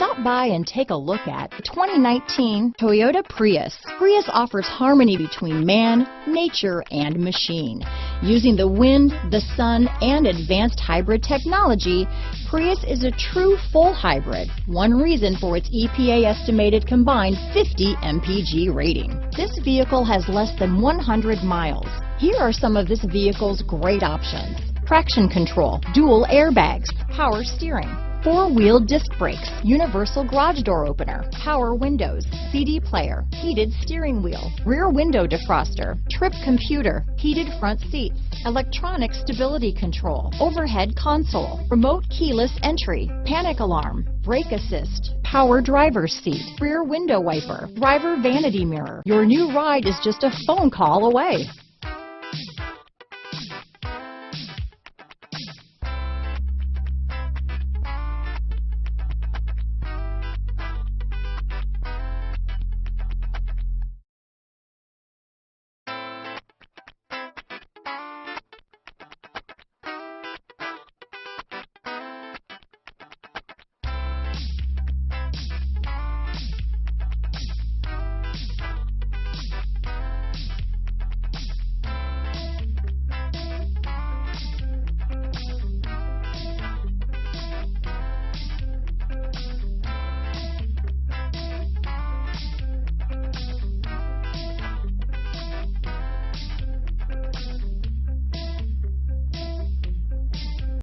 Stop by and take a look at the 2019 Toyota Prius. Prius offers harmony between man, nature, and machine. Using the wind, the sun, and advanced hybrid technology, Prius is a true full hybrid, one reason for its EPA estimated combined 50 MPG rating. This vehicle has less than 100 miles. Here are some of this vehicle's great options: traction control, dual airbags, power steering, four-wheel disc brakes, universal garage door opener, power windows, CD player, heated steering wheel, rear window defroster, trip computer, heated front seats, electronic stability control, overhead console, remote keyless entry, panic alarm, brake assist, power driver's seat, rear window wiper, driver vanity mirror. Your new ride is just a phone call away.